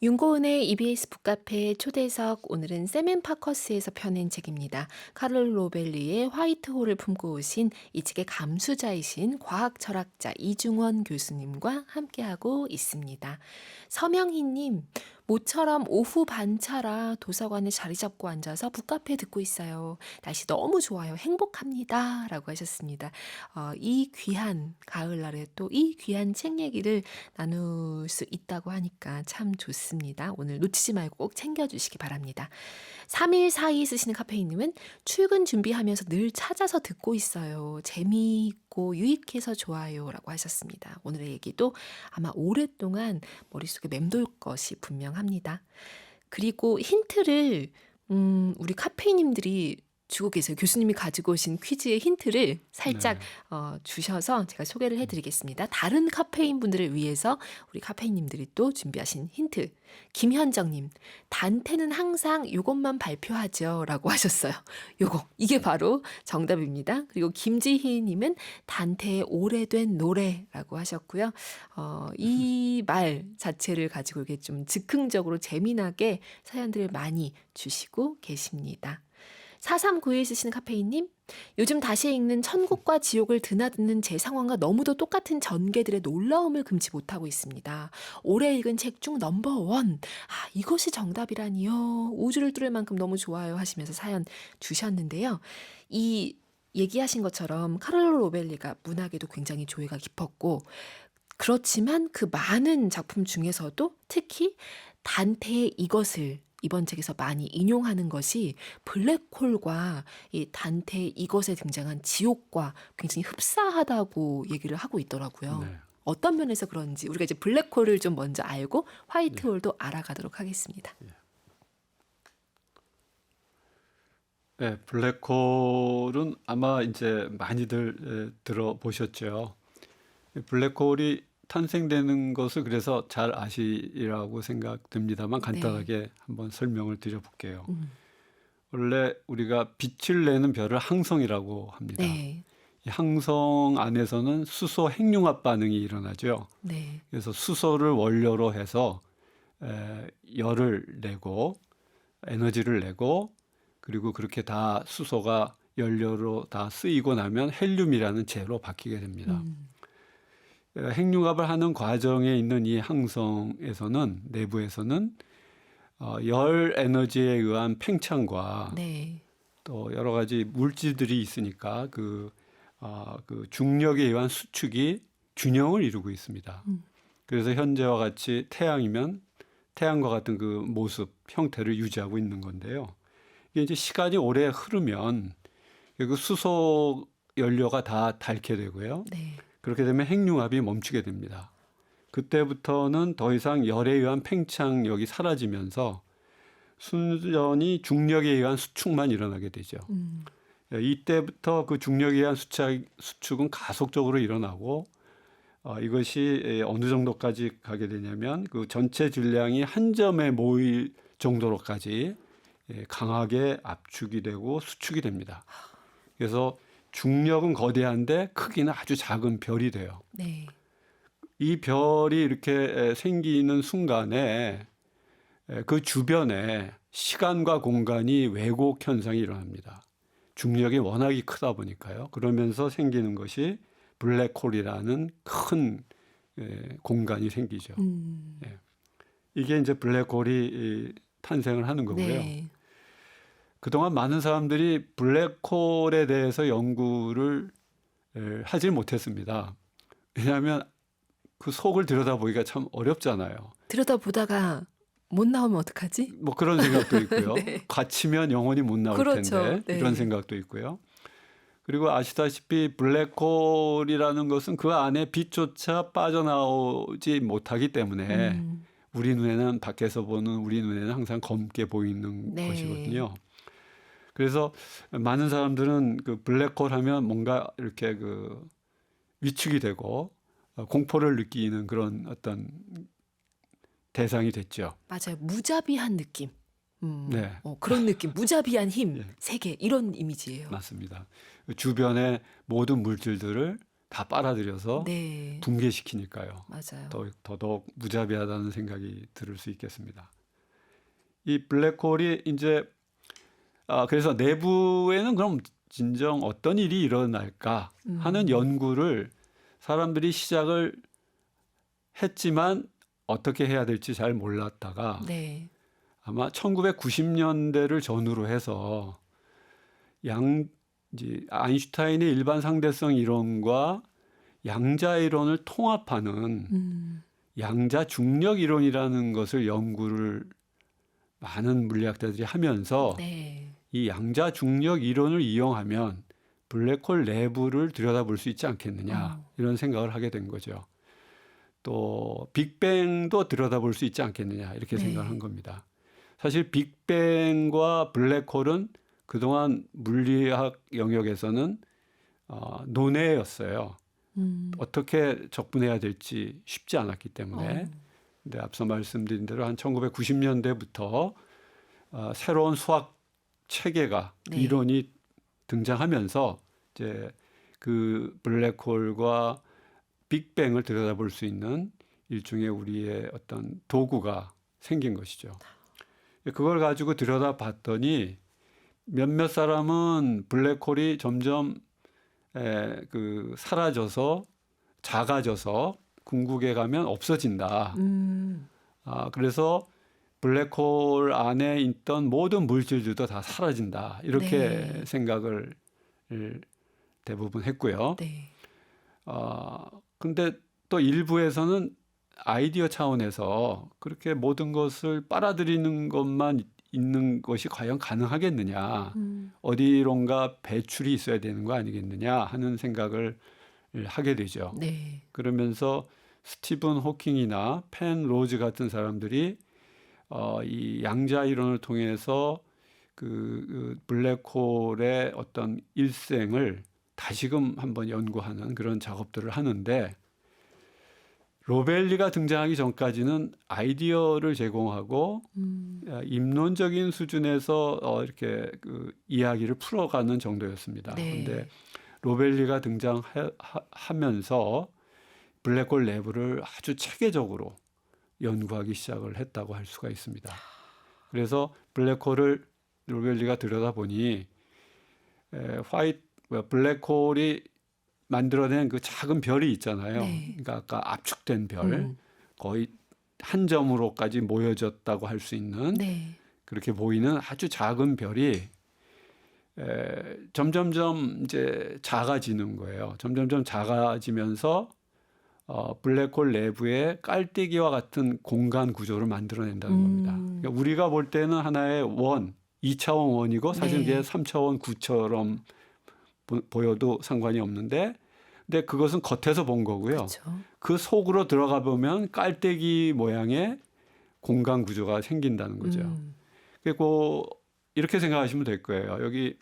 윤고은의 EBS 북카페 초대석 오늘은 세멘파커스에서 펴낸 책입니다. 카를로 로벨리의 화이트홀을 품고 오신 이 책의 감수자이신 과학철학자 이중원 교수님과 함께하고 있습니다. 서명희님, 모처럼 오후 반차라 도서관에 자리 잡고 앉아서 북카페 듣고 있어요. 날씨 너무 좋아요. 행복합니다. 라고 하셨습니다. 이 귀한 가을날에 또 이 귀한 책 얘기를 나눌 수 있다고 하니까 참 좋습니다. 오늘 놓치지 말고 꼭 챙겨주시기 바랍니다. 3142 쓰시는 카페인님은 출근 준비하면서 늘 찾아서 듣고 있어요. 재미있고 유익해서 좋아요. 라고 하셨습니다. 오늘의 얘기도 아마 오랫동안 머릿속에 맴돌 것이 분명합니다. 그리고 힌트를 우리 카페인님들이 주고 계세요. 교수님이 가지고 오신 퀴즈의 힌트를 살짝 네. 주셔서 제가 소개를 해드리겠습니다. 다른 카페인 분들을 위해서 우리 카페인님들이 또 준비하신 힌트. 김현정님, 단테는 항상 이것만 발표하죠. 라고 하셨어요. 이게 바로 정답입니다. 그리고 김지희님은 단테의 오래된 노래라고 하셨고요. 이 말 자체를 가지고 이게 좀 즉흥적으로 재미나게 사연들을 많이 주시고 계십니다. 4391 쓰시는 카페인님, 요즘 다시 읽는 천국과 지옥을 드나드는 제 상황과 너무도 똑같은 전개들의 놀라움을 금치 못하고 있습니다. 올해 읽은 책 중 넘버원. 이것이 정답이라니요. 우주를 뚫을 만큼 너무 좋아요 하시면서 사연 주셨는데요. 이 얘기하신 것처럼 카를로 로벨리가 문학에도 굉장히 조예가 깊었고, 그렇지만 그 많은 작품 중에서도 특히 단테의 이것을 이번 책에서 많이 인용하는 것이 블랙홀과 이 단테의 이것에 등장한 지옥과 굉장히 흡사하다고 얘기를 하고 있더라고요. 네. 어떤 면에서 그런지 우리가 이제 블랙홀을 좀 먼저 알고 네. 화이트홀도 알아가도록 하겠습니다. 네, 블랙홀은 아마 이제 많이들 들어보셨죠. 블랙홀이 탄생되는 것을 그래서 잘 아시리라고 생각됩니다만 간단하게 한번 설명을 드려볼게요. 원래 우리가 빛을 내는 별을 항성이라고 합니다. 네. 이 항성 안에서는 수소 핵융합 반응이 일어나죠. 네. 그래서 수소를 원료로 해서 열을 내고 에너지를 내고 그리고 그렇게 다 수소가 연료로 다 쓰이고 나면 헬륨이라는 재로 바뀌게 됩니다. 핵융합을 하는 과정에 있는 이 항성에서는 내부에서는 열 에너지에 의한 팽창과 네. 또 여러 가지 물질들이 있으니까 그 중력에 의한 수축이 균형을 이루고 있습니다. 그래서 현재와 같이 태양이면 태양과 같은 그 모습, 형태를 유지하고 있는 건데요. 이게 이제 시간이 오래 흐르면 그 수소 연료가 다 닳게 되고요. 네. 그렇게 되면 핵융합이 멈추게 됩니다. 그때부터는 더 이상 열에 의한 팽창력이 사라지면서 순전히 중력에 의한 수축만 일어나게 되죠. 이때부터 그 중력에 의한 수축은 가속적으로 일어나고 이것이 어느 정도까지 가게 되냐면 그 전체 질량이 한 점에 모일 정도로까지 강하게 압축이 되고 수축이 됩니다. 그래서 중력은 거대한데 크기는 아주 작은 별이 돼요. 네. 이 별이 이렇게 생기는 순간에 그 주변에 시간과 공간이 왜곡 현상이 일어납니다. 중력이 워낙이 크다 보니까요. 그러면서 생기는 것이 블랙홀이라는 큰 공간이 생기죠. 이게 이제 블랙홀이 탄생을 하는 거고요. 네. 그동안 많은 사람들이 블랙홀에 대해서 연구를 하지 못했습니다. 왜냐하면 그 속을 들여다보기가 참 어렵잖아요. 들여다보다가 못 나오면 어떡하지? 뭐 그런 생각도 있고요. 네. 갇히면 영원히 못 나올 그렇죠. 텐데 네. 이런 생각도 있고요. 그리고 아시다시피 블랙홀이라는 것은 그 안에 빛조차 빠져나오지 못하기 때문에 우리 눈에는 밖에서 보는 우리 눈에는 항상 검게 보이는 네. 것이거든요. 그래서 많은 사람들은 그 블랙홀 하면 뭔가 이렇게 그 위축이 되고 공포를 느끼는 그런 어떤 대상이 됐죠. 맞아요. 무자비한 느낌. 네. 그런 느낌. 무자비한 힘, 네. 세계 이런 이미지예요. 맞습니다. 주변의 모든 물질들을 다 빨아들여서 네. 붕괴시키니까요. 맞아요. 더더욱 무자비하다는 생각이 들을 수 있겠습니다. 이 블랙홀이 이제 그래서 내부에는 그럼 진정 어떤 일이 일어날까 하는 연구를 사람들이 시작을 했지만 어떻게 해야 될지 잘 몰랐다가 네. 아마 1990년대를 전후로 해서 이제 아인슈타인의 일반 상대성 이론과 양자 이론을 통합하는 양자 중력 이론이라는 것을 연구를 많은 물리학자들이 하면서 네. 이 양자 중력 이론을 이용하면 블랙홀 내부를 들여다볼 수 있지 않겠느냐 이런 생각을 하게 된 거죠. 또 빅뱅도 들여다볼 수 있지 않겠느냐 이렇게 네. 생각을 한 겁니다. 사실 빅뱅과 블랙홀은 그동안 물리학 영역에서는 논외였어요. 어떻게 접근해야 될지 쉽지 않았기 때문에. 근데 앞서 말씀드린 대로 한 1990년대부터 새로운 수학 체계가 네. 이론이 등장하면서 이제 그 블랙홀과 빅뱅을 들여다볼 수 있는 일종의 우리의 어떤 도구가 생긴 것이죠. 그걸 가지고 들여다봤더니 몇몇 사람은 블랙홀이 점점 사라져서 작아져서 궁극에 가면 없어진다. 그래서 블랙홀 안에 있던 모든 물질들도 다 사라진다. 이렇게 네. 생각을 대부분 했고요. 네. 근데 또 일부에서는 아이디어 차원에서 그렇게 모든 것을 빨아들이는 것만 있는 것이 과연 가능하겠느냐. 어디론가 배출이 있어야 되는 거 아니겠느냐 하는 생각을 하게 되죠. 네. 그러면서 스티븐 호킹이나 펜 로즈 같은 사람들이 이 양자 이론을 통해서 그 블랙홀의 어떤 일생을 다시금 한번 연구하는 그런 작업들을 하는데 로벨리가 등장하기 전까지는 아이디어를 제공하고 입론적인 수준에서 이렇게 그 이야기를 풀어가는 정도였습니다. 네. 그런데 로벨리가 등장하면서 블랙홀 내부를 아주 체계적으로 연구하기 시작을 했다고 할 수가 있습니다. 그래서 블랙홀을 로벨리가 들여다보니 블랙홀이 만들어낸 그 작은 별이 있잖아요. 네. 그러니까 아까 압축된 별, 거의 한 점으로까지 모여졌다고 할 수 있는 네. 그렇게 보이는 아주 작은 별이 점점점 이제 작아지는 거예요. 점점점 작아지면서 블랙홀 내부에 깔때기와 같은 공간 구조를 만들어낸다는 겁니다. 그러니까 우리가 볼 때는 하나의 2차원 원이고 사실 네. 이게 3차원 구처럼 보여도 상관이 없는데 근데 그것은 겉에서 본 거고요. 그렇죠. 그 속으로 들어가 보면 깔때기 모양의 공간 구조가 생긴다는 거죠. 그리고 이렇게 생각하시면 될 거예요. 여기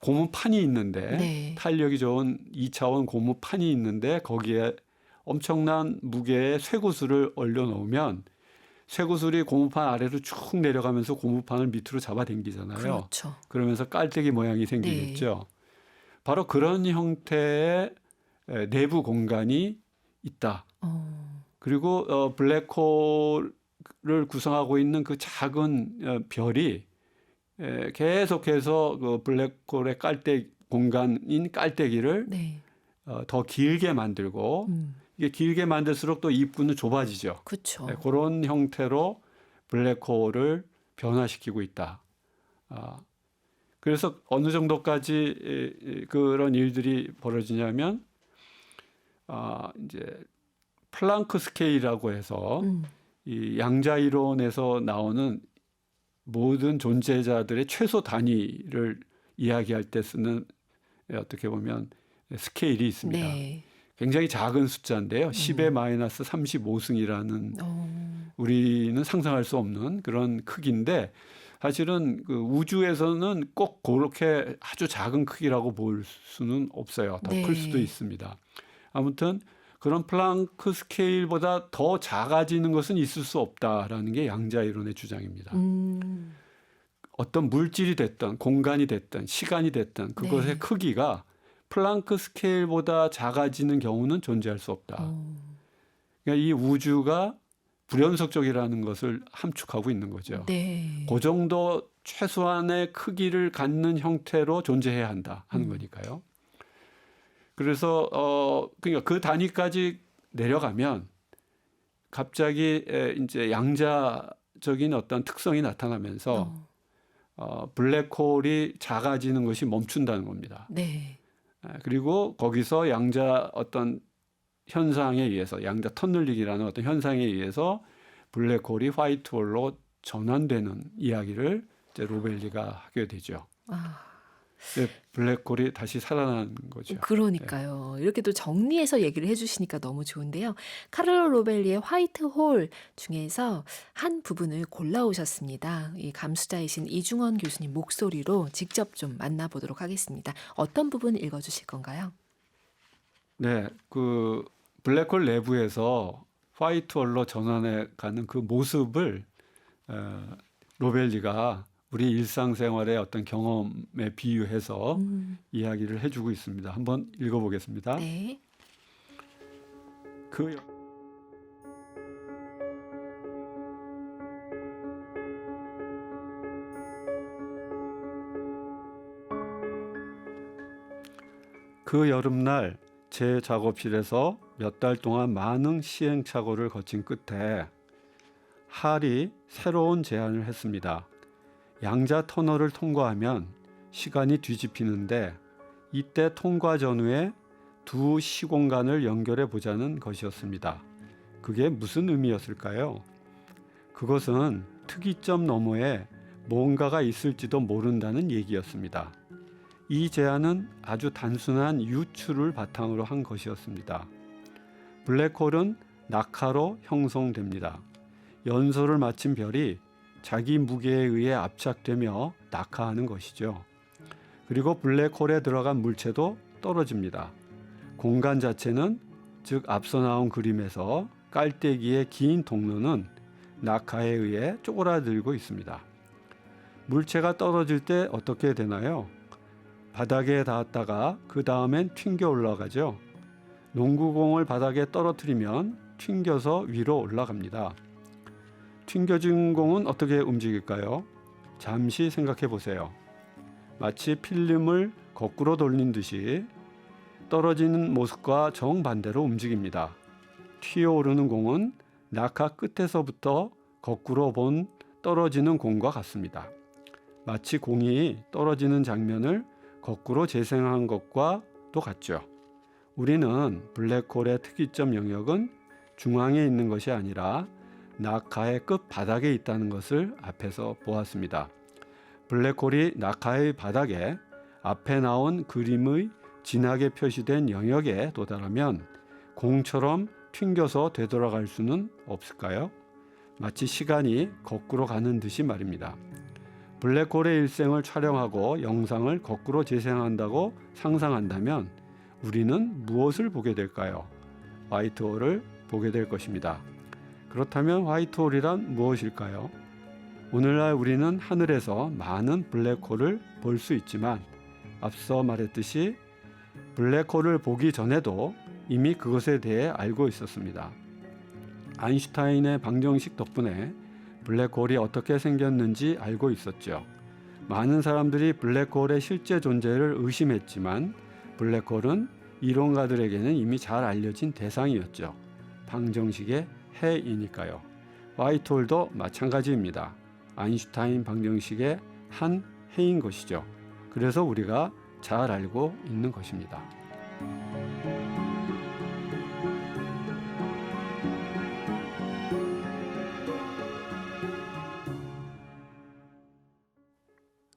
고무판이 있는데 네. 탄력이 좋은 2차원 고무판이 있는데 거기에 엄청난 무게의 쇠구슬을 올려놓으면 쇠구슬이 고무판 아래로 쭉 내려가면서 고무판을 밑으로 잡아당기잖아요. 그렇죠. 그러면서 깔때기 모양이 생기겠죠. 바로 그런 형태의 내부 공간이 있다. 그리고 블랙홀을 구성하고 있는 그 작은 별이 계속해서 그 블랙홀의 공간인 깔때기를 네. 더 길게 만들고 이게 길게 만들수록 또 입구는 좁아지죠. 그렇죠. 그런 형태로 블랙홀을 변화시키고 있다. 그래서 어느 정도까지 그런 일들이 벌어지냐면 이제 플랑크 스케일이라고 해서 이 양자 이론에서 나오는 모든 존재자들의 최소 단위를 이야기할 때 쓰는 어떻게 보면 스케일이 있습니다. 네. 굉장히 작은 숫자인데요. 10의 마이너스 35승이라는 우리는 상상할 수 없는 그런 크기인데 사실은 그 우주에서는 꼭 그렇게 아주 작은 크기라고 볼 수는 없어요. 더 클 수도 있습니다. 아무튼 그런 플랑크 스케일보다 더 작아지는 것은 있을 수 없다라는 게 양자 이론의 주장입니다. 어떤 물질이 됐든 공간이 됐든 시간이 됐든 그것의 크기가 플랑크 스케일보다 작아지는 경우는 존재할 수 없다. 어. 그러니까 이 우주가 불연속적이라는 것을 함축하고 있는 거죠. 네. 그 정도 최소한의 크기를 갖는 형태로 존재해야 한다 하는 거니까요. 그래서 그러니까 그 단위까지 내려가면 갑자기 이제 양자적인 어떤 특성이 나타나면서 블랙홀이 작아지는 것이 멈춘다는 겁니다. 네. 그리고 거기서 양자 어떤 현상에 의해서 양자 터널링이라는 어떤 현상에 의해서 블랙홀이 화이트홀로 전환되는 이야기를 이제 로벨리가 하게 되죠. 아. 네, 블랙홀이 다시 살아나는 거죠. 그러니까요. 이렇게 또 정리해서 얘기를 해주시니까 너무 좋은데요. 카를로 로벨리의 화이트홀 중에서 한 부분을 골라오셨습니다. 이 감수자이신 이중원 교수님 목소리로 직접 좀 만나보도록 하겠습니다. 어떤 부분 읽어주실 건가요? 네, 그 블랙홀 내부에서 화이트홀로 전환해 가는 그 모습을 로벨리가 우리 일상생활의 어떤 경험에 비유해서 이야기를 해주고 있습니다. 한번 읽어보겠습니다. 네. 그 여름날 제 작업실에서 몇 달 동안 많은 시행착오를 거친 끝에 할이 새로운 제안을 했습니다. 양자 터널을 통과하면 시간이 뒤집히는데 이때 통과 전후에 두 시공간을 연결해 보자는 것이었습니다. 그게 무슨 의미였을까요? 그것은 특이점 너머에 뭔가가 있을지도 모른다는 얘기였습니다. 이 제안은 아주 단순한 유추를 바탕으로 한 것이었습니다. 블랙홀은 낙하로 형성됩니다. 연소를 마친 별이 자기 무게에 의해 압착되며 낙하하는 것이죠. 그리고 블랙홀에 들어간 물체도 떨어집니다. 공간 자체는, 즉 앞서 나온 그림에서 깔때기의 긴 통로는 낙하에 의해 쪼그라들고 있습니다. 물체가 떨어질 때 어떻게 되나요? 바닥에 닿았다가 그 다음엔 튕겨 올라가죠. 농구공을 바닥에 떨어뜨리면 튕겨서 위로 올라갑니다. 튕겨진 공은 어떻게 움직일까요? 잠시 생각해 보세요. 마치 필름을 거꾸로 돌린 듯이 떨어지는 모습과 정반대로 움직입니다. 튀어오르는 공은 낙하 끝에서부터 거꾸로 본 떨어지는 공과 같습니다. 마치 공이 떨어지는 장면을 거꾸로 재생한 것과도 같죠. 우리는 블랙홀의 특이점 영역은 중앙에 있는 것이 아니라 낙하의 끝 바닥에 있다는 것을 앞에서 보았습니다. 블랙홀이 낙하의 바닥에 앞에 나온 그림의 진하게 표시된 영역에 도달하면 공처럼 튕겨서 되돌아갈 수는 없을까요? 마치 시간이 거꾸로 가는 듯이 말입니다. 블랙홀의 일생을 촬영하고 영상을 거꾸로 재생한다고 상상한다면 우리는 무엇을 보게 될까요? 화이트홀을 보게 될 것입니다. 그렇다면 화이트홀이란 무엇일까요? 오늘날 우리는 하늘에서 많은 블랙홀을 볼 수 있지만 앞서 말했듯이 블랙홀을 보기 전에도 이미 그것에 대해 알고 있었습니다. 아인슈타인의 방정식 덕분에 블랙홀이 어떻게 생겼는지 알고 있었죠. 많은 사람들이 블랙홀의 실제 존재를 의심했지만 블랙홀은 이론가들에게는 이미 잘 알려진 대상이었죠. 방정식의 해이니까요. 화이트홀도 마찬가지입니다. 아인슈타인 방정식의 한 해인 것이죠. 그래서 우리가 잘 알고 있는 것입니다.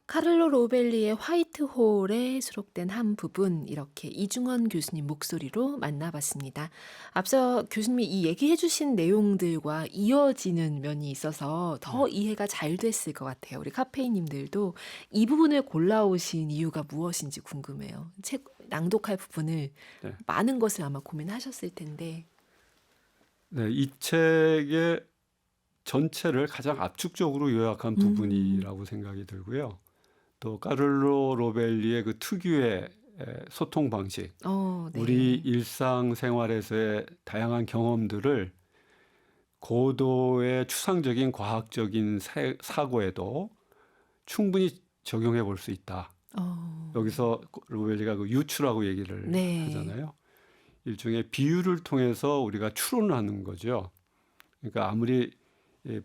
카를로 로벨리의 화이트홀에 수록된 한 부분 이렇게 이중원 교수님 목소리로 만나봤습니다. 앞서 교수님이 이 얘기해 주신 내용들과 이어지는 면이 있어서 더 이해가 잘 됐을 것 같아요. 우리 카페인님들도 이 부분을 골라오신 이유가 무엇인지 궁금해요. 책 낭독할 부분을 네. 많은 것을 아마 고민하셨을 텐데. 네, 이 책의 전체를 가장 압축적으로 요약한 부분이라고 생각이 들고요. 또 카를로 로벨리의 그 특유의 소통 방식, 네. 우리 일상생활에서의 다양한 경험들을 고도의 추상적인 과학적인 사고에도 충분히 적용해 볼 수 있다. 여기서 로벨리가 그 유추라고 얘기를 네. 하잖아요. 일종의 비유를 통해서 우리가 추론을 하는 거죠. 그러니까 아무리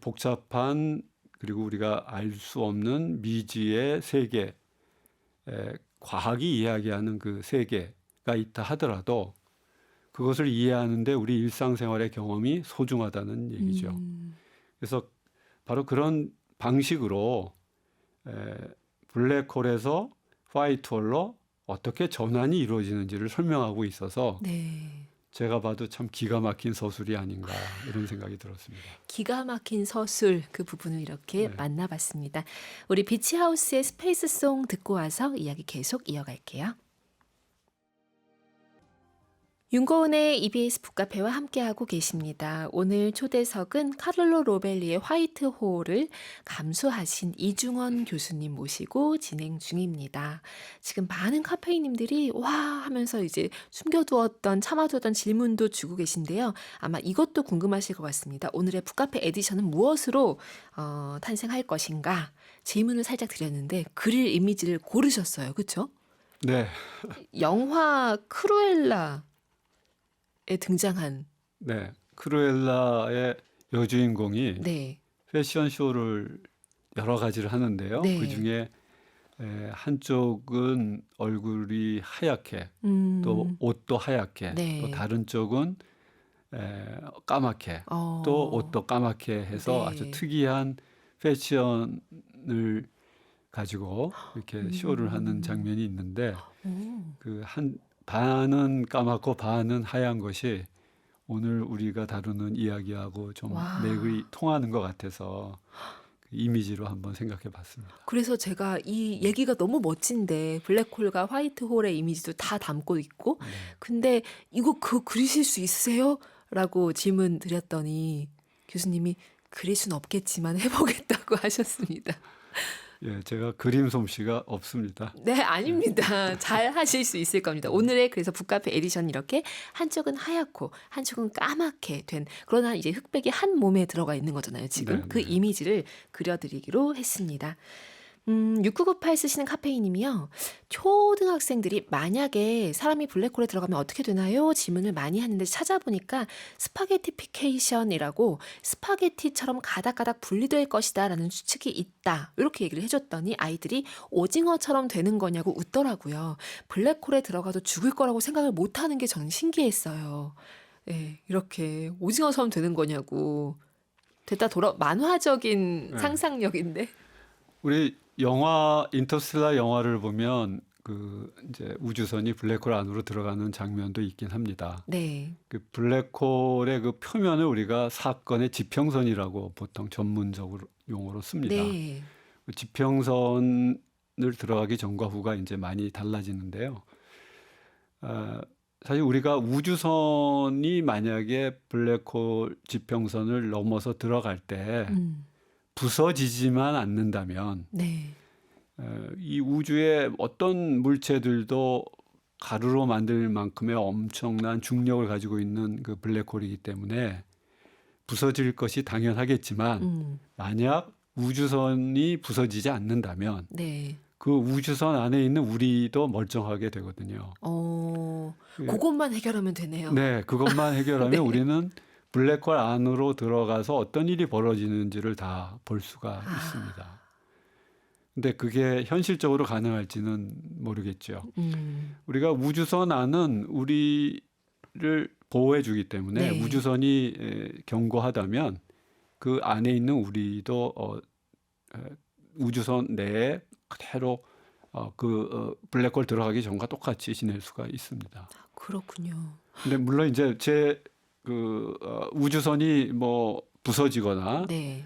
복잡한 그리고 우리가 알 수 없는 미지의 세계, 과학이 이야기하는 그 세계가 있다 하더라도 그것을 이해하는데 우리 일상생활의 경험이 소중하다는 얘기죠. 그래서 바로 그런 방식으로 블랙홀에서 화이트홀로 어떻게 전환이 이루어지는지를 설명하고 있어서 네. 제가 봐도 참 기가 막힌 서술이 아닌가 이런 생각이 들었습니다. 기가 막힌 서술 그 부분을 이렇게 네. 만나봤습니다. 우리 비치하우스의 스페이스송 듣고 와서 이야기 계속 이어갈게요. 윤고은의 EBS 북카페와 함께하고 계십니다. 오늘 초대석은 카를로 로벨리의 화이트홀을 감수하신 이중원 교수님 모시고 진행 중입니다. 지금 많은 카페인님들이 와 하면서 이제 숨겨두었던 참아두었던 질문도 주고 계신데요. 아마 이것도 궁금하실 것 같습니다. 오늘의 북카페 에디션은 무엇으로 탄생할 것인가 질문을 살짝 드렸는데 그릴 이미지를 고르셨어요. 그렇죠? 네, 영화 크루엘라 에 등장한 네. 크루엘라의 여주인공이 네. 패션쇼를 여러 가지를 하는데요. 네. 그중에 한쪽은 얼굴이 하얗게 또 음. 옷도 하얗게 네. 또 다른 쪽은 까맣게 또 옷도 까맣게 해서 네. 아주 특이한 패션을 가지고 이렇게 쇼를 하는 장면이 있는데 오. 그 반은 까맣고 반은 하얀 것이 오늘 우리가 다루는 이야기하고 좀 와. 맥이 통하는 것 같아서 그 이미지로 한번 생각해 봤습니다. 그래서 제가 이 얘기가 너무 멋진데 블랙홀과 화이트홀의 이미지도 다 담고 있고 근데 이거 그리실 수 있으세요? 라고 질문 드렸더니 교수님이 그릴 순 없겠지만 해보겠다고 하셨습니다. 예, 제가 그림 솜씨가 없습니다. 네, 아닙니다. 잘 하실 수 있을 겁니다. 오늘의 그래서 북카페 에디션 이렇게 한쪽은 하얗고 한쪽은 까맣게 된 그러나 이제 흑백이 한 몸에 들어가 있는 거잖아요. 지금 네, 그 네. 이미지를 그려드리기로 했습니다. 6998 쓰시는 카페인님이요. 초등학생들이 만약에 사람이 블랙홀에 들어가면 어떻게 되나요? 질문을 많이 하는데 찾아보니까 스파게티피케이션이라고 스파게티처럼 가닥가닥 분리될 것이다 라는 추측이 있다. 이렇게 얘기를 해줬더니 아이들이 오징어처럼 되는 거냐고 웃더라고요. 블랙홀에 들어가도 죽을 거라고 생각을 못하는 게 저는 신기했어요. 네, 이렇게 오징어처럼 되는 거냐고. 됐다 만화적인 네. 상상력인데. 우리 영화 인터스텔라 영화를 보면 그 이제 우주선이 블랙홀 안으로 들어가는 장면도 있긴 합니다. 네. 그 블랙홀의 그 표면을 우리가 사건의 지평선이라고 보통 전문적으로 용어로 씁니다. 네. 그 지평선을 들어가기 전과 후가 이제 많이 달라지는데요. 사실 우리가 우주선이 만약에 블랙홀 지평선을 넘어서 들어갈 때 부서지지만 않는다면 네. 이 우주의 어떤 물체들도 가루로 만들 만큼의 엄청난 중력을 가지고 있는 그 블랙홀이기 때문에 부서질 것이 당연하겠지만 만약 우주선이 부서지지 않는다면 네. 그 우주선 안에 있는 우리도 멀쩡하게 되거든요. 그것만 해결하면 되네요. 네, 그것만 해결하면 네. 우리는 블랙홀 안으로 들어가서 어떤 일이 벌어지는지를 다 볼 수가 있습니다. 근데 그게 현실적으로 가능할지는 모르겠죠. 우리가 우주선 안은 우리를 보호해 주기 때문에 네. 우주선이 견고하다면 그 안에 있는 우리도 우주선 내에 그대로 블랙홀 들어가기 전과 똑같이 지낼 수가 있습니다. 그렇군요. 근데 물론 이제 제 우주선이 뭐 부서지거나 네.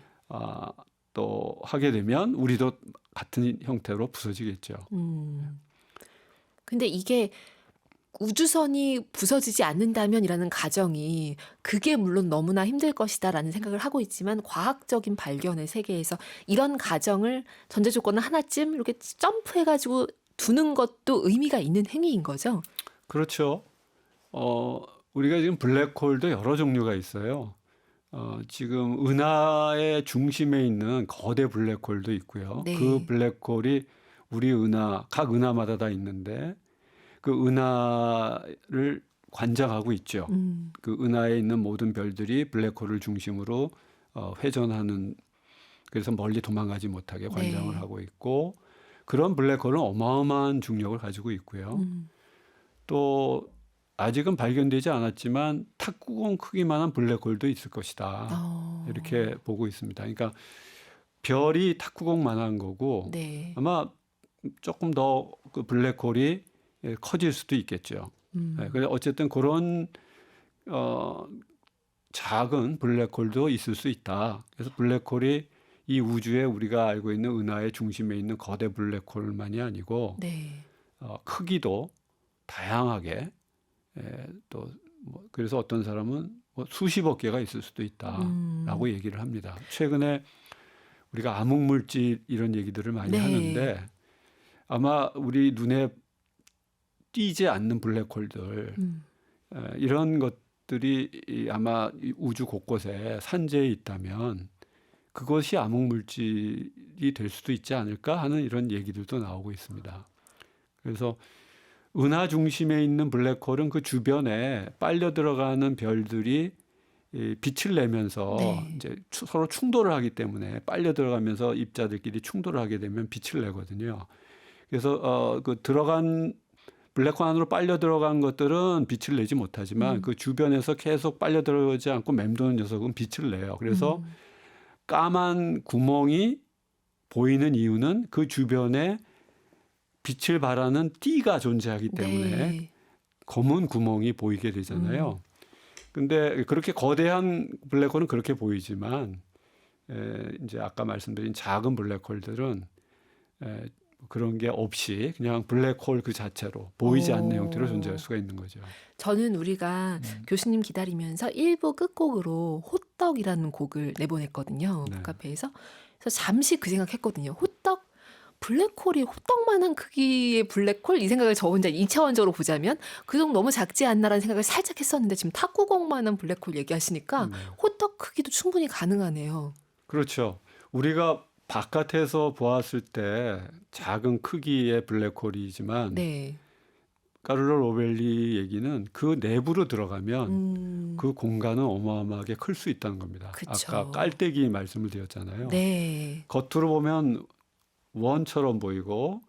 또 하게 되면 우리도 같은 형태로 부서지겠죠. 근데 이게 우주선이 부서지지 않는다면이라는 가정이 그게 물론 너무나 힘들 것이다라는 생각을 하고 있지만 과학적인 발견의 세계에서 이런 가정을 전제 조건을 하나쯤 이렇게 점프해가지고 두는 것도 의미가 있는 행위인 거죠. 그렇죠. 우리가 지금 블랙홀도 여러 종류가 있어요. 지금 은하의 중심에 있는 거대 블랙홀도 있고요. 그 네. 블랙홀이 우리 은하, 각 은하마다 다 있는데 그 은하를 관장하고 있죠. 그 은하에 있는 모든 별들이 블랙홀을 중심으로 회전하는, 그래서 멀리 도망가지 못하게 관장을 네. 하고 있고, 그런 블랙홀은 어마어마한 중력을 가지고 있고요. 또 아직은 발견되지 않았지만 탁구공 크기만한 블랙홀도 있을 것이다. 이렇게 보고 있습니다. 그러니까 별이 탁구공만한 거고 네. 아마 조금 더 그 블랙홀이 커질 수도 있겠죠. 그래서 어쨌든 그런 작은 블랙홀도 있을 수 있다. 그래서 블랙홀이 이 우주에 우리가 알고 있는 은하의 중심에 있는 거대 블랙홀만이 아니고 네. 크기도 다양하게, 또 그래서 어떤 사람은 뭐 수십억 개가 있을 수도 있다라고 얘기를 합니다. 최근에 우리가 암흑물질 이런 얘기들을 많이 네. 하는데 아마 우리 눈에 띄지 않는 블랙홀들, 이런 것들이 아마 우주 곳곳에 산재해 있다면 그것이 암흑물질이 될 수도 있지 않을까 하는 이런 얘기들도 나오고 있습니다. 그래서 은하 중심에 있는 블랙홀은 그 주변에 빨려 들어가는 별들이 빛을 내면서 네. 이제 서로 충돌을 하기 때문에 빨려 들어가면서 입자들끼리 충돌을 하게 되면 빛을 내거든요. 그래서 그 들어간 블랙홀 안으로 빨려 들어간 것들은 빛을 내지 못하지만 그 주변에서 계속 빨려 들어가지 않고 맴도는 녀석은 빛을 내요. 그래서 까만 구멍이 보이는 이유는 그 주변에 빛을 발하는 띠가 존재하기 때문에 네. 검은 구멍이 보이게 되잖아요. 근데 그렇게 거대한 블랙홀은 그렇게 보이지만 이제 아까 말씀드린 작은 블랙홀들은 그런 게 없이 그냥 블랙홀 그 자체로 보이지 않는 형태로 존재할 수가 있는 거죠. 저는 우리가 교수님 기다리면서 1부 끝곡으로 호떡이라는 곡을 내보냈거든요. 네. 북카페에서. 그래서 잠시 그 생각했거든요. 호떡? 블랙홀이 호떡만한 크기의 블랙홀? 이 생각을 저 혼자 2차원적으로 보자면 그 정도 너무 작지 않나라는 생각을 살짝 했었는데 지금 탁구공만한 블랙홀 얘기하시니까 호떡 크기도 충분히 가능하네요. 그렇죠. 우리가 바깥에서 보았을 때 작은 크기의 블랙홀이지만 네. 카를로 로벨리 얘기는 그 내부로 들어가면 그 공간은 어마어마하게 클 수 있다는 겁니다. 그쵸. 아까 깔때기 말씀을 드렸잖아요. 네. 겉으로 보면 원처럼 보이고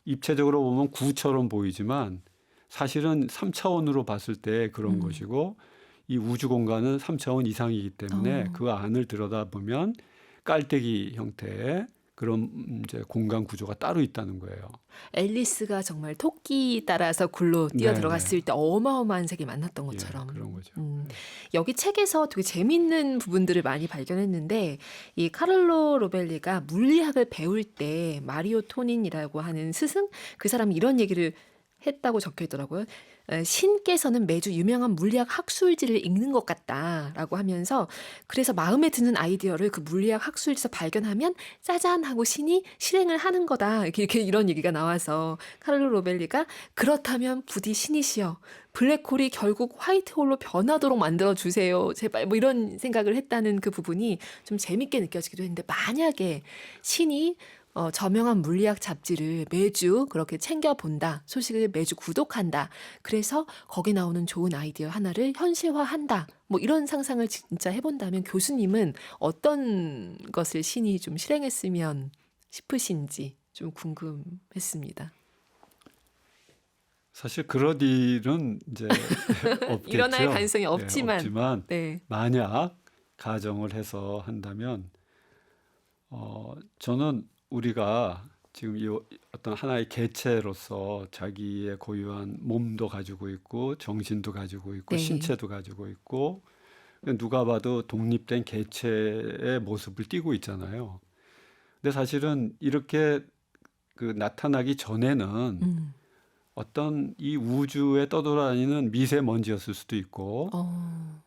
입체적으로 보면 구처럼 보이지만 사실은 3차원으로 봤을 때 그런 것이고 이 우주 공간은 3차원 이상이기 때문에 그 안을 들여다보면 깔때기 형태의 그런 이제 공간 구조가 따로 있다는 거예요. 앨리스가 정말 토끼 따라서 굴로 뛰어 네, 들어갔을 때 어마어마한 색이 만났던 예, 것처럼. 그런 거죠. 여기 책에서 되게 재밌는 부분들을 많이 발견했는데 이 카를로 로벨리가 물리학을 배울 때 마리오 토닌이라고 하는 스승 그 사람이 이런 얘기를 했다고 적혀 있더라고요. 신께서는 매주 유명한 물리학 학술지를 읽는 것 같다라고 하면서 그래서 마음에 드는 아이디어를 그 물리학 학술지에서 발견하면 짜잔 하고 신이 실행을 하는 거다. 이렇게 이런 얘기가 나와서 카를로 로벨리가 그렇다면 부디 신이시여 블랙홀이 결국 화이트홀로 변하도록 만들어 주세요. 제발 뭐 이런 생각을 했다는 그 부분이 좀 재밌게 느껴지기도 했는데 만약에 신이 저명한 물리학 잡지를 매주 그렇게 챙겨본다. 소식을 매주 구독한다. 그래서 거기 나오는 좋은 아이디어 하나를 현실화한다. 뭐 이런 상상을 진짜 해본다면 교수님은 어떤 것을 신이 좀 실행했으면 싶으신지 좀 궁금했습니다. 사실 그럴 일은 이제 없겠죠. 일어날 가능성이 없지만. 없지만 네. 만약 가정을 해서 한다면 저는 우리가 지금 이 어떤 하나의 개체로서 자기의 고유한 몸도 가지고 있고 정신도 가지고 있고 네. 신체도 가지고 있고 누가 봐도 독립된 개체의 모습을 띠고 있잖아요. 근데 사실은 이렇게 그 나타나기 전에는 어떤 이 우주에 떠돌아다니는 미세먼지였을 수도 있고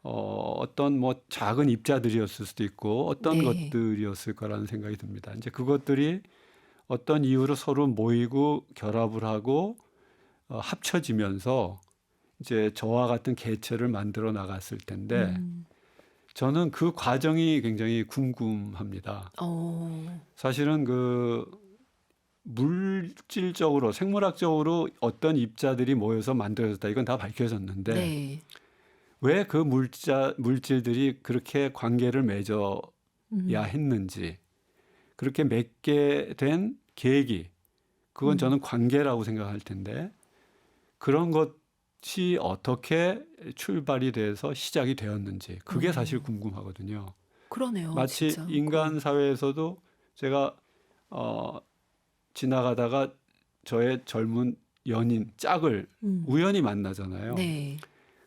어떤 뭐 작은 입자들이었을 수도 있고 어떤 네. 것들이었을 거라는 생각이 듭니다. 이제 그것들이 어떤 이유로 서로 모이고 결합을 하고 합쳐지면서 이제 저와 같은 개체를 만들어 나갔을 텐데 저는 그 과정이 굉장히 궁금합니다. 사실은 그 물질적으로 생물학적으로 어떤 입자들이 모여서 만들어졌다 이건 다 밝혀졌는데 네. 왜 그 물질들이 그렇게 관계를 맺어야 했는지 그렇게 맺게 된 계기 그건 저는 관계라고 생각할 텐데 그런 것이 어떻게 출발이 돼서 시작이 되었는지 그게 사실 궁금하거든요. 그러네요. 마치 진짜. 인간 사회에서도 제가 지나가다가 저의 젊은 연인 짝을 우연히 만나잖아요. 네.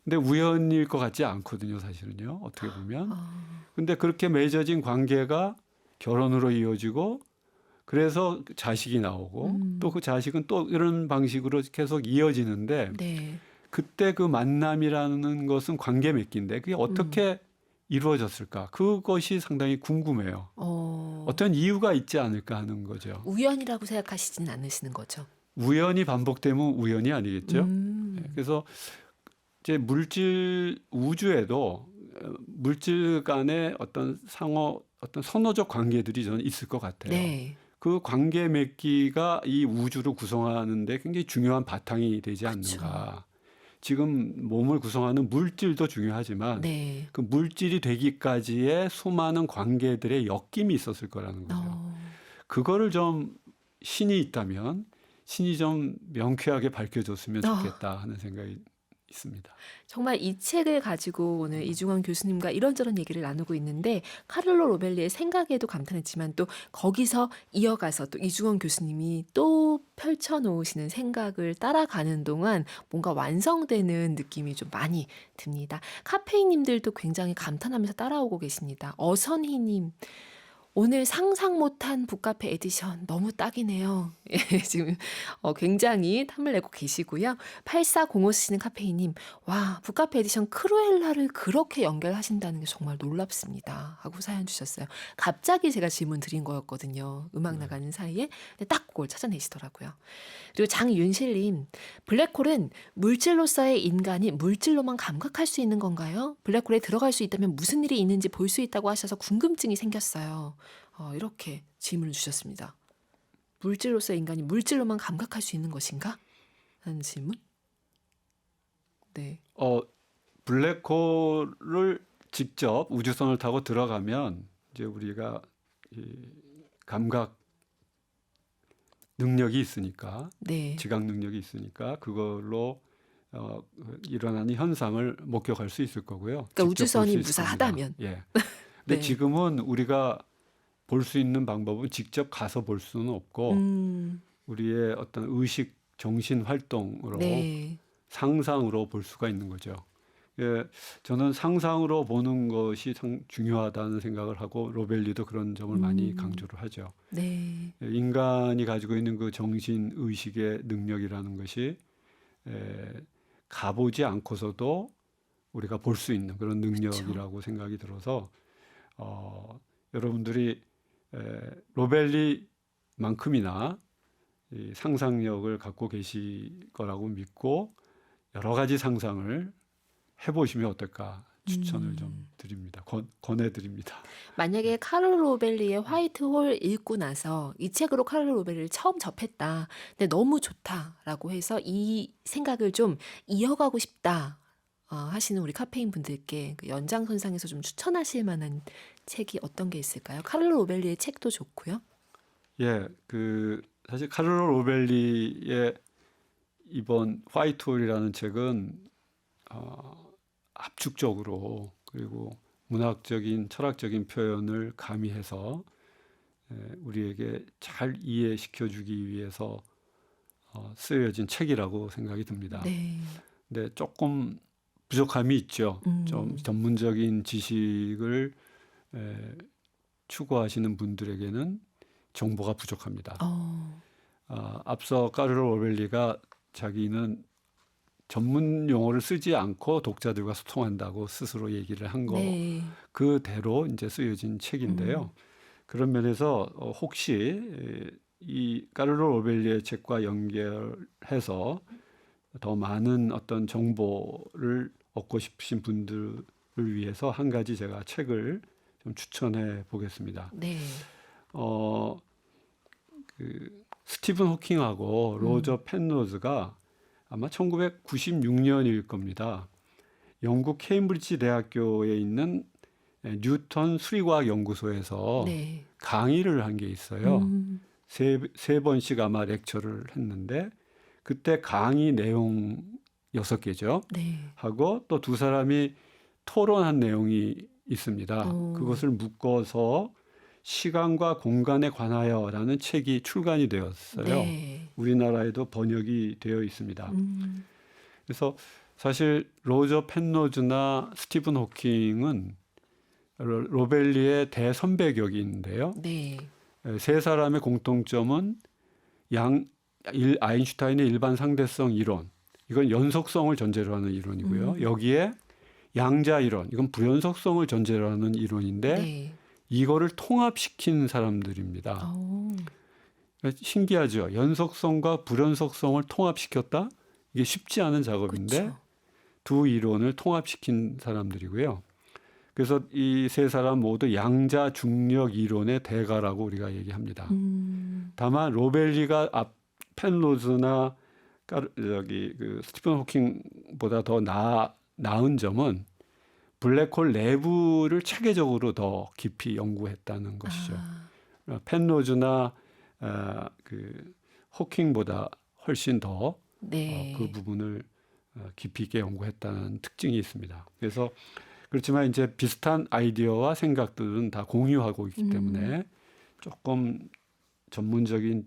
근데 우연일 것 같지 않거든요, 사실은요. 어떻게 보면. 아, 근데 그렇게 맺어진 관계가 결혼으로 이어지고 그래서 자식이 나오고 또 그 자식은 또 이런 방식으로 계속 이어지는데 네. 그때 그 만남이라는 것은 관계 맺기인데 그게 어떻게 이루어졌을까? 그것이 상당히 궁금해요. 어떤 이유가 있지 않을까 하는 거죠. 우연이라고 생각하시진 않으시는 거죠? 우연히 반복되면 우연이 아니겠죠? 음. 네, 그래서 이제 우주에도 물질 간의 어떤 어떤 선호적 관계들이 저는 있을 것 같아요. 네. 그 관계 맺기가 이 우주를 구성하는데 굉장히 중요한 바탕이 되지 그쵸. 않는가. 지금 몸을 구성하는 물질도 중요하지만 네. 그 물질이 되기까지의 수많은 관계들의 엮임이 있었을 거라는 거죠. 그거를 좀 신이 있다면 신이 좀 명쾌하게 밝혀줬으면 좋겠다 하는 생각이 있습니다. 정말 이 책을 가지고 오늘 이중원 교수님과 이런저런 얘기를 나누고 있는데 카를로 로벨리의 생각에도 감탄했지만 또 거기서 이어가서 또 이중원 교수님이 또 펼쳐놓으시는 생각을 따라가는 동안 뭔가 완성되는 느낌이 좀 많이 듭니다. 카페인님들도 굉장히 감탄하면서 따라오고 계십니다. 어선희님. 오늘 상상 못한 북카페 에디션 너무 딱이네요. 예, 지금 굉장히 탐을 내고 계시고요. 8405 쓰시는 카페이님, 와, 북카페 에디션 크루엘라를 그렇게 연결하신다는 게 정말 놀랍습니다. 하고 사연 주셨어요. 갑자기 제가 질문 드린 거였거든요. 음악 나가는 사이에. 근데 딱 그걸 찾아내시더라고요. 그리고 장윤실님, 블랙홀은 물질로서의 인간이 물질로만 감각할 수 있는 건가요? 블랙홀에 들어갈 수 있다면 무슨 일이 있는지 볼 수 있다고 하셔서 궁금증이 생겼어요. 이렇게 질문을 주셨습니다. 물질로서의 인간이 물질로만 감각할 수 있는 것인가? 하는 질문? 네. 블랙홀을 직접 우주선을 타고 들어가면 이제 우리가 이 감각 능력이 있으니까 네. 지각 능력이 있으니까 그걸로 일어나는 현상을 목격할 수 있을 거고요. 그러니까 직접 우주선이 볼수 있을 무사하다면. 겁니다. 예. 근데 네. 지금은 우리가 볼 수 있는 방법은 직접 가서 볼 수는 없고 우리의 어떤 의식 정신 활동으로 네. 상상으로 볼 수가 있는 거죠. 예, 저는 상상으로 보는 것이 참 중요하다는 생각을 하고 로벨리도 그런 점을 많이 강조를 하죠. 네. 예, 인간이 가지고 있는 그 정신 의식의 능력이라는 것이 가보지 않고서도 우리가 볼 수 있는 그런 능력이라고 생각이 들어서 여러분들이 로벨리만큼이나 이 상상력을 갖고 계실 거라고 믿고 여러 가지 상상을 해보시면 어떨까 추천을 좀 드립니다. 권해드립니다. 만약에 카를로 로벨리의 화이트홀 읽고 나서 이 책으로 카를로 로벨리를 처음 접했다. 근데 너무 좋다라고 해서 이 생각을 좀 이어가고 싶다 하시는 우리 카페인 분들께 그 연장선상에서 좀 추천하실 만한 책이 어떤 게 있을까요? 카를로 로벨리의 책도 좋고요. 예, 사실 카를로 로벨리의 이번 화이트홀이라는 책은 압축적으로 그리고 문학적인 철학적인 표현을 가미해서 우리에게 잘 이해시켜주기 위해서 쓰여진 책이라고 생각이 듭니다. 네. 근데 조금 부족함이 있죠. 좀 전문적인 지식을 추구하시는 분들에게는 정보가 부족합니다. 앞서 카를로 로벨리가 자기는 전문 용어를 쓰지 않고 독자들과 소통한다고 스스로 얘기를 한 거 네. 그대로 이제 쓰여진 책인데요. 그런 면에서 혹시 이 까르로 로벨리의 책과 연결해서 더 많은 어떤 정보를 얻고 싶으신 분들을 위해서 한 가지 제가 책을 좀 추천해 보겠습니다. 네. 스티븐 호킹하고 로저 펜로즈가 아마 1996년일 겁니다. 영국 케임브리지 대학교에 있는 뉴턴 수리과학 연구소에서 네. 강의를 한 게 있어요. 세 번씩 아마 렉처를 했는데 그때 강의 내용 6개죠. 네. 하고 또 두 사람이 토론한 내용이 있습니다. 오. 그것을 묶어서 시간과 공간에 관하여라는 책이 출간이 되었어요. 네. 우리나라에도 번역이 되어 있습니다. 그래서 사실 로저 펜로즈나 스티븐 호킹은 로벨리의 대선배격인데요. 네. 세 사람의 공통점은 아인슈타인의 일반 상대성 이론, 이건 연속성을 전제로 하는 이론이고요. 여기에 양자 이론, 이건 불연속성을 전제로 하는 이론인데 네. 이거를 통합시킨 사람들입니다. 신기하죠. 연속성과 불연속성을 통합시켰다? 이게 쉽지 않은 작업인데 그쵸. 두 이론을 통합시킨 사람들이고요. 그래서 이 세 사람 모두 양자 중력 이론의 대가라고 우리가 얘기합니다. 다만 로벨리가 펜로즈나 스티븐 호킹보다 더 나은 점은 블랙홀 내부를 체계적으로 더 깊이 연구했다는 것이죠. 펜로즈나 호킹보다 훨씬 더 네. 그 부분을 깊이 있게 연구했다는 특징이 있습니다. 그래서 그렇지만 이제 비슷한 아이디어와 생각들은 다 공유하고 있기 때문에 조금 전문적인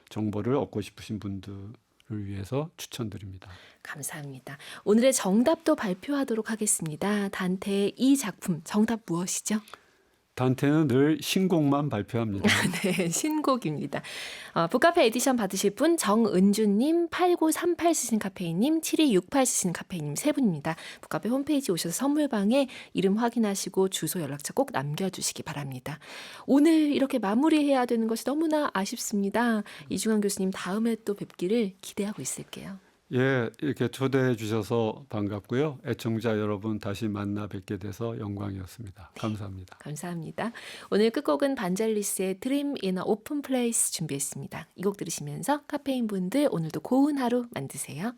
정보를 얻고 싶으신 분들을 위해서 추천드립니다. 감사합니다. 오늘의 정답도 발표하도록 하겠습니다. 단테의 이 작품 정답 무엇이죠? 단테는 늘 신곡만 발표합니다. 네, 신곡입니다. 북카페 에디션 받으실 분 정은주님, 8938 쓰신 카페인님, 7268 쓰신 카페인님 세 분입니다. 북카페 홈페이지 오셔서 선물방에 이름 확인하시고 주소 연락처 꼭 남겨주시기 바랍니다. 오늘 이렇게 마무리해야 되는 것이 너무나 아쉽습니다. 이중환 교수님 다음에 또 뵙기를 기대하고 있을게요. 예, 이렇게 초대해 주셔서 반갑고요. 애청자 여러분 다시 만나 뵙게 돼서 영광이었습니다. 감사합니다. 감사합니다. 오늘 끝곡은 반젤리스의 Dream in an Open Place 준비했습니다. 이 곡 들으시면서 카페인 분들 오늘도 고운 하루 만드세요.